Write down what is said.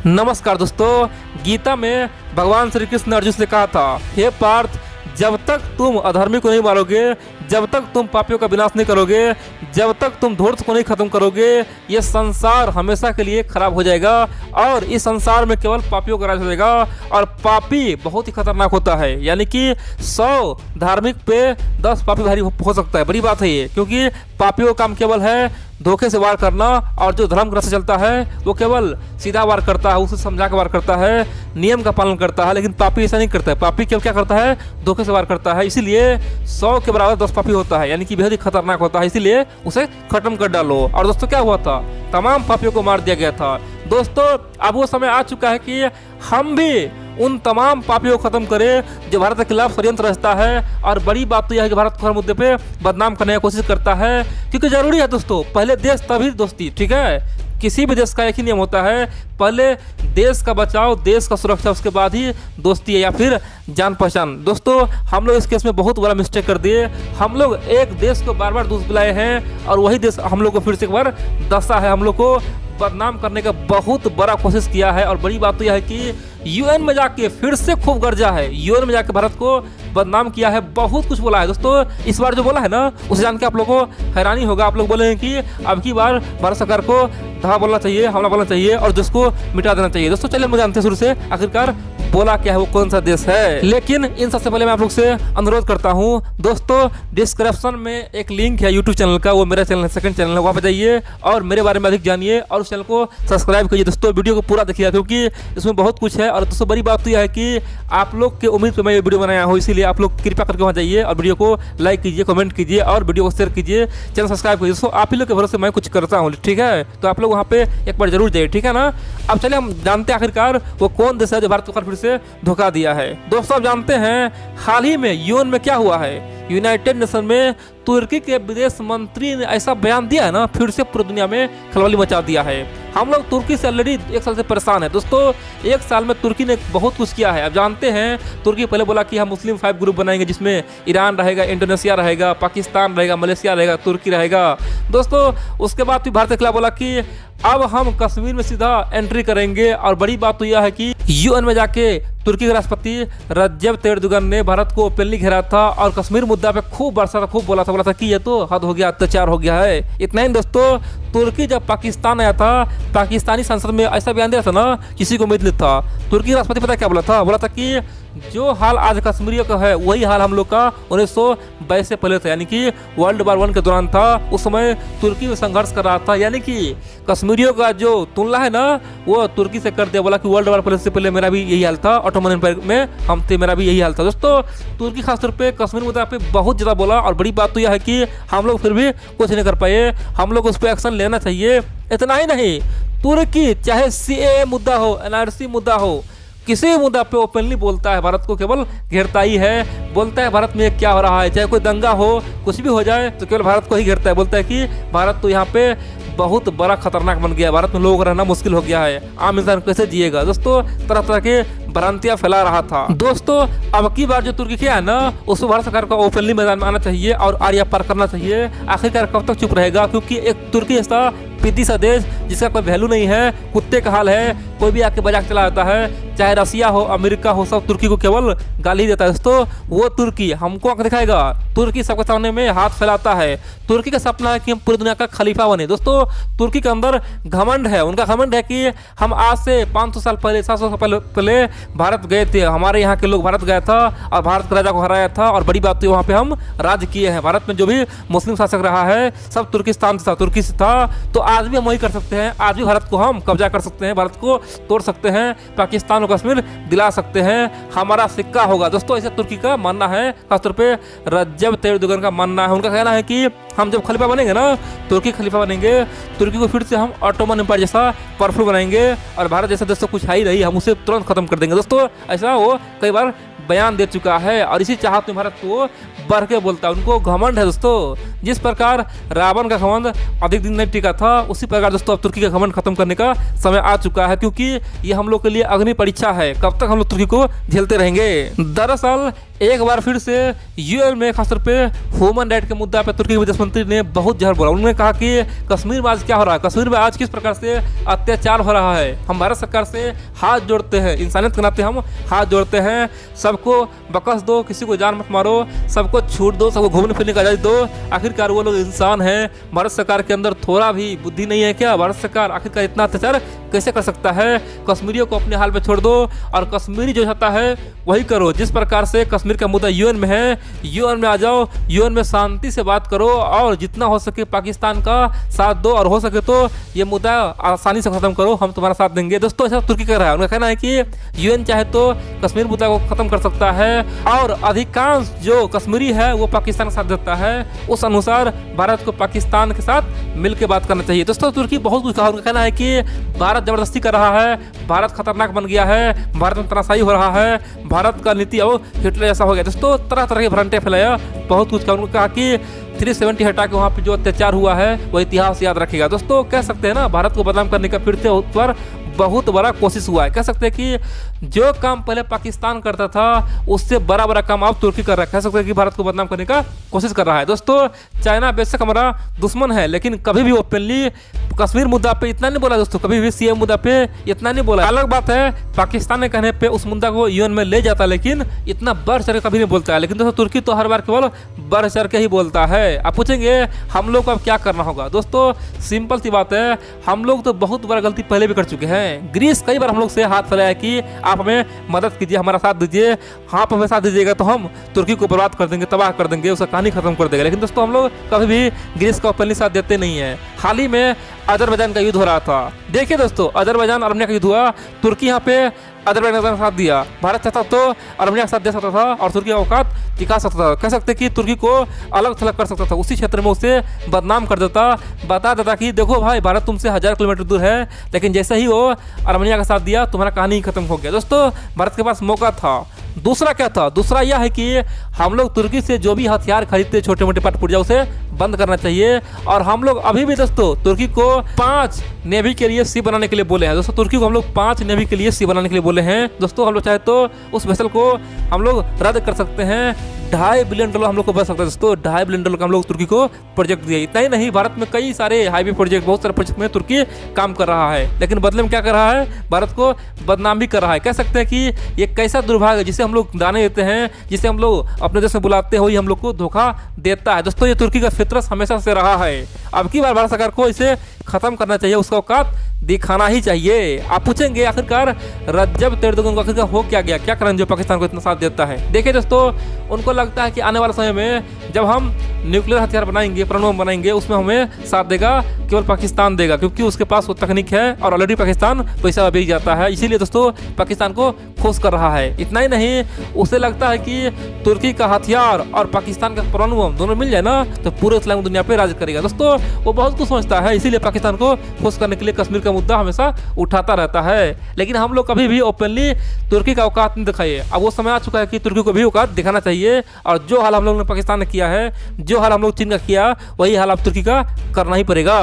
नमस्कार दोस्तों, गीता में भगवान श्री कृष्ण ने अर्जुन से कहा था, हे पार्थ, जब तक तुम अधर्मी को नहीं मारोगे, जब तक तुम पापियों का विनाश नहीं करोगे, जब तक तुम धूर्त को नहीं खत्म करोगे, ये संसार हमेशा के लिए खराब हो जाएगा और इस संसार में केवल पापियों का राज हो जाएगा। और पापी बहुत ही खतरनाक होता है, यानी कि 100 धार्मिक पे 10 पापी भारी हो सकता है। बड़ी बात है ये, क्योंकि पापियों का काम केवल है धोखे से वार करना, और जो धर्म ग्रस्त चलता है वो केवल सीधा वार करता है, उसे समझा के वार करता है, नियम का पालन करता है। लेकिन पापी ऐसा नहीं करता है, पापी केवल क्या करता है, धोखे से वार करता है। इसीलिए 100 के बराबर 10 पापी होता है, यानी कि बेहद ही खतरनाक होता है। इसीलिए उसे खत्म कर डालो। और दोस्तों क्या हुआ था, तमाम पापियों को मार दिया गया था। दोस्तों अब वो समय आ चुका है कि हम भी उन तमाम पापियों को खत्म करें जो भारत के खिलाफ षड्यंत्र रचता है। और बड़ी बात तो यह है कि भारत को हर मुद्दे पे बदनाम करने की कोशिश करता है, क्योंकि जरूरी है दोस्तों, पहले देश तभी दोस्ती। ठीक है, किसी भी देश का एक ही नियम होता है, पहले देश का बचाव, देश का सुरक्षा, उसके बाद ही दोस्ती है या फिर जान पहचान। दोस्तों हम लोग इस केस में बहुत बड़ा मिस्टेक कर दिए। हम लोग एक देश को बार बार दोस्त बुलाए हैं और वही देश हम लोग को फिर से एक बार दसा है, हम लोग को बदनाम करने का बहुत बड़ा कोशिश किया है। और बड़ी बात तो यह है कि यूएन में जाके फिर से खूब गर्जा है, यूएन में जाके भारत को बदनाम किया है, बहुत कुछ बोला है। दोस्तों इस बार जो बोला है ना, उसे जान के आप लोगों को हैरानी होगा। आप लोग बोलेंगे कि अब की बार भारत सरकार को धावा बोलना चाहिए, हमला बोलना चाहिए और जिसको मिटा देना चाहिए। दोस्तों चलिए हम जानते हैं शुरू से आखिरकार बोला क्या है, वो कौन सा देश है। लेकिन इन सबसे पहले मैं आप लोग से अनुरोध करता हूँ, दोस्तों डिस्क्रिप्शन में एक लिंक है यूट्यूब चैनल का, वो मेरा चैनल है, सेकंड चैनल है, वहाँ पे जाइए और मेरे बारे में अधिक जानिए और उस चैनल को सब्सक्राइब कीजिए। दोस्तों वीडियो को पूरा देखिए, क्योंकि इसमें बहुत कुछ है। और दोस्तों बड़ी बात तो यह है कि आप लोग के उम्मीद पर मैं ये वीडियो बनाया हूँ, इसीलिए आप लोग कृपया करके वहाँ जाइए और वीडियो को लाइक कीजिए, कमेंट कीजिए और वीडियो को शेयर कीजिए, चैनल सब्सक्राइब कीजिए। दोस्तों आप ही लोग के भरोसे मैं कुछ करता हूँ, ठीक है, तो आप लोग वहाँ पे एक बार जरूर जाइए, ठीक है ना। अब चलिए हम जानते हैं आखिरकार वो कौन देश है जो भारत को फिर से धोखा दिया है। दोस्तों आप जानते हैं हाल ही में यूएन में क्या हुआ है, यूनाइटेड नेशन में तुर्की के विदेश मंत्री ने ऐसा बयान दिया है ना, फिर से पूरी दुनिया में खलबली मचा दिया है। हम लोग तुर्की से ऑलरेडी 1 साल से परेशान है। दोस्तों 1 साल में तुर्की ने बहुत कुछ किया है। अब जानते हैं तुर्की पहले बोला कि हम मुस्लिम 5 ग्रुप बनाएंगे, जिसमें ईरान रहेगा, इंडोनेशिया रहेगा, पाकिस्तान रहेगा, मलेशिया रहेगा, तुर्की रहेगा। दोस्तों उसके बाद भी भारत के खिलाफ बोला कि अब हम कश्मीर में सीधा एंट्री करेंगे। और बड़ी बात तो यह है कि यूएन में जाके तुर्की के राष्ट्रपति रज्जब तैयब एर्दोगन ने भारत को ओपनली घेरा था और कश्मीर मुद्दा पे खूब बरसा था, खूब बोला था कि ये तो हद हो गया, अत्याचार हो गया है। इतना ही दोस्तों, तुर्की जब पाकिस्तान आया था, पाकिस्तानी संसद में ऐसा बयान दिया था ना, किसी को उम्मीद नहीं था। तुर्की राष्ट्रपति पता क्या बोला था, बोला था कि जो हाल आज कश्मीरियों का है वही हाल हम लोग का 1922 से पहले था, यानी कि वर्ल्ड वार 1 के दौरान था। उस समय तुर्की में संघर्ष कर रहा था, यानी कि कश्मीरियों का जो तुलना है ना, वो तुर्की से कर दिया। बोला कि वर्ल्ड वार से पहले मेरा भी यही हाल था, ऑटोमन एम्पायर में हम थे, मेरा भी यही हाल था। दोस्तों तुर्की खासतौर पे कश्मीर मुद्दा पे बहुत ज़्यादा बोला। और बड़ी बात तो यह है कि हम लोग फिर भी कुछ नहीं कर पाए, हम लोग उस पर एक्शन लेना चाहिए। इतना ही नहीं, तुर्की चाहे सीएए मुद्दा हो, एनआरसी मुद्दा हो, किसी भी मुद्दा पे ओपनली बोलता है, भारत को केवल घेरता ही है। बोलता है भारत में क्या हो रहा है, चाहे कोई दंगा हो, कुछ भी हो जाए तो केवल भारत को ही घेरता है। बोलता है कि भारत तो यहाँ पे बहुत बड़ा खतरनाक बन गया, भारत में लोग रहना मुश्किल हो गया है, आम इंसान कैसे जिएगा। दोस्तों तरह तरह के भ्रांतियां फैला रहा था। दोस्तों अब की बार जो तुर्की किया है ना, उसमें भारत सरकार को ओपनली मैदान में आना चाहिए और आर्या पार करना चाहिए। आखिरकार कब तक चुप रहेगा, क्योंकि एक तुर्की जैसा पिद्दी सा देश जिसका कोई वैल्यू नहीं है, कुत्ते का हाल है, कोई भी आके मजाक चला जाता है, चाहे रसिया हो, अमेरिका हो, सब तुर्की को केवल गाली देता है। दोस्तों वो तुर्की हमको आंख दिखाएगा, तुर्की सबके सामने में हाथ फैलाता है। तुर्की का सपना है कि हम पूरी दुनिया का खलीफा बने। दोस्तों तुर्की के अंदर घमंड है, उनका घमंड है कि हम आज से 500 साल पहले, 700 साल पहले भारत गए थे, हमारे यहाँ के लोग भारत गया था और भारत के राजा को हराया था। और बड़ी बात तो वहाँ पे हम राज किए हैं। भारत में जो भी मुस्लिम शासक रहा है सब तुर्किस्तान से था, तुर्की से था। तो आज भी हम वही कर सकते हैं, आज भी भारत को हम कब्जा कर सकते हैं, भारत को तोड़ सकते हैं, पाकिस्तान और कश्मीर दिला सकते हैं, हमारा सिक्का होगा। दोस्तों ऐसा तुर्की का मानना है, खासतौर पे रज्जब तैयब एर्दोगन का मानना है। उनका कहना है कि हम जब खलीफा बनेंगे ना, तुर्की खलीफा बनेंगे, तुर्की को फिर से हम ऑटोमन एम्पायर जैसा पावरफुल बनाएंगे और भारत जैसा देश तो कुछ है ही नहीं, हम उसे तुरंत खत्म कर देंगे। दोस्तों ऐसा वो कई बार बयान दे चुका है और इसी चाहत में भारत को बढ़ के बोलता है। उनको घमंड है दोस्तों। जिस प्रकार रावण का घमंड अधिक दिन नहीं टिका था, उसी प्रकार दोस्तों अब तुर्की का घमंड खत्म करने का समय आ चुका है, क्योंकि ये हम लोग के लिए अग्नि परीक्षा है। कब तक हम लोग तुर्की को झेलते रहेंगे। दरअसल एक बार फिर से यूएन में खासतौर पे ह्यूमन राइट के मुद्दा पे तुर्की के विदेश मंत्री ने बहुत जहर बोला। उन्होंने कहा कि कश्मीर में आज क्या हो रहा है, कश्मीर में आज किस प्रकार से अत्याचार हो रहा है। हम भारत सरकार से हाथ जोड़ते हैं, इंसानियत के नाते हम हाथ जोड़ते हैं। सबको बकस दो, किसी को जान मत मारो, सबको छूट दो, सबको घूमने फिरने की आज़ादी दो। आखिरकार वो लोग इंसान हैं। भारत सरकार के अंदर थोड़ा भी बुद्धि नहीं है क्या? भारत सरकार आखिरकार इतना अत्याचार कैसे कर सकता है? कश्मीरियों को अपने हाल पे छोड़ दो और कश्मीरी जो चाहता है वही करो। जिस प्रकार से कश्मीर का मुद्दा यूएन में है, यूएन में आ जाओ, यूएन में शांति से बात करो और जितना हो सके पाकिस्तान का साथ दो और हो सके तो ये मुद्दा आसानी से खत्म करो, हम तुम्हारा साथ देंगे। दोस्तों ऐसा तुर्की कर रहा है। उनका कहना है कि यूएन चाहे तो कश्मीर मुद्दा को खत्म कर सकता है और अधिकांश जो कश्मीरी है वो पाकिस्तान के साथ देता है। उस अनुसार भारत को पाकिस्तान के साथ मिलकर बात करना चाहिए। दोस्तों तुर्की बहुत कुछ कहा। उनका कहना है कि भारत जबरदस्ती कर रहा है, भारत खतरनाक बन गया है, भारत में तनाशाही हो रहा है, भारत का नीति अब हिटलर जैसा हो गया। दोस्तों तरह तरह के भ्रांटे फैलाया, बहुत कुछ कहा। उन्होंने कहा कि 370 हटा के वहाँ पे जो अत्याचार हुआ है वो इतिहास याद रखेगा। दोस्तों कह सकते हैं ना, भारत को बदनाम करने का फिर से उस पर बहुत बड़ा कोशिश हुआ है। कह सकते हैं कि जो काम पहले पाकिस्तान करता था उससे बड़ा बड़ा काम अब तुर्की कर रहा है। कह सकते हैं कि भारत को बदनाम करने का कोशिश कर रहा है। दोस्तों चाइना बेशक हमारा दुश्मन है, लेकिन कभी भी ओपनली कश्मीर मुद्दा पे इतना नहीं बोला। दोस्तों कभी भी सीएम मुद्दा पे इतना नहीं बोला। अलग बात है पाकिस्तान ने कहने पे उस मुद्दा को यूएन में ले जाता, लेकिन इतना बढ़ चढ़ के कभी नहीं बोलता है। लेकिन दोस्तों तुर्की तो हर बार केवल बढ़ चढ़ के ही बोलता है। आप पूछेंगे हम लोग को अब क्या करना होगा। दोस्तों सिंपल सी बात है, हम लोग तो बहुत बड़ा गलती पहले भी कर चुके हैं। ग्रीस कई बार हम लोग से हाथ फैलाया कि आप हमें मदद कीजिए, हमारा साथ दीजिए। आप हमें साथ दीजिएगा तो हम तुर्की को बर्बाद कर देंगे, तबाह कर देंगे, उसका कहानी खत्म कर देंगे। लेकिन दोस्तों हम लोग कभी भी ग्रीस का ओपनली साथ देते नहीं है। हाल ही में अजरबैजान का युद्ध हो रहा था। देखिए दोस्तों अजरबैजान अर्मेनिया का युद्ध हुआ, तुर्की यहाँ पे अजरबैजान का साथ दिया। भारत चाहता तो अर्मेनिया का साथ दे सकता था और तुर्की का औकात दिखा सकता था। कह सकते कि तुर्की को अलग थलग कर सकता था, उसी क्षेत्र में उसे बदनाम कर देता, बता देता कि देखो भाई भारत तुमसे 1000 किलोमीटर दूर है, लेकिन जैसे ही वो अर्मेनिया का साथ दिया तुम्हारा कहानी खत्म हो गया। दोस्तों भारत के पास मौका था। दूसरा क्या था? दूसरा यह है कि हम लोग तुर्की से जो भी हथियार खरीदते छोटे मोटे पाट पुर्जा उसे बंद करना चाहिए। और हम लोग अभी भी दोस्तों तुर्की को 5 नेवी के लिए सी बनाने के लिए बोले हैं। दोस्तों तुर्की को हम लोग 5 नेवी के लिए सी बनाने के लिए बोले हैं। दोस्तों हम लोग चाहे तो उस वेसल को हम लोग रद्द कर सकते हैं। $2.5 बिलियन हम लोग को बच सकता है। दोस्तों $2.5 बिलियन का हम लोग तुर्की को प्रोजेक्ट दिए। इतना ही नहीं, भारत में कई सारे हाईवे प्रोजेक्ट, बहुत सारे प्रोजेक्ट में तुर्की काम कर रहा है, लेकिन बदले में क्या कर रहा है? भारत को बदनाम भी कर रहा है। कह सकते हैं कि ये कैसा दुर्भाग्य है, जिसे हम लोग दाने देते हैं, जिसे हम लोग अपने देश में बुलाते हो, ये हम लोग को धोखा देता है। दोस्तों ये तुर्की का फितरत हमेशा से रहा है। अब की बार भारत सरकार को इसे खत्म करना चाहिए, उसका औकात दिखाना ही चाहिए। आप पूछेंगे आखिरकार रज्जब एर्दोगन को आखिरकार हो क्या गया, क्या कारण जो पाकिस्तान को इतना साथ देता है? देखिए दोस्तों उनको लगता है कि आने वाले समय में जब हम न्यूक्लियर हथियार बनाएंगे, परमाणु बनाएंगे, उसमें हमें साथ देगा केवल पाकिस्तान देगा, क्योंकि उसके पास वो तकनीक है और ऑलरेडी पाकिस्तान पैसा बेच जाता है। इसीलिए दोस्तों पाकिस्तान को खुश कर रहा है। इतना ही नहीं, उसे लगता है कि तुर्की का हथियार और पाकिस्तान का परमाणु बम दोनों मिल जाए ना तो पूरे इस्लामिक दुनिया पे राज करेगा। दोस्तों वो बहुत कुछ समझता है, इसीलिए पाकिस्तान को खुश करने के लिए कश्मीर का मुद्दा हमेशा उठाता रहता है। लेकिन हम लोग कभी भी ओपनली तुर्की का औकात नहीं दिखाइए। अब वो समय आ चुका है कि तुर्की को भी औकात दिखाना चाहिए। और जो हाल हम लोग ने पाकिस्तान ने किया है, जो हाल हम लोग चीन का किया, वही हाल अब तुर्की का करना ही पड़ेगा।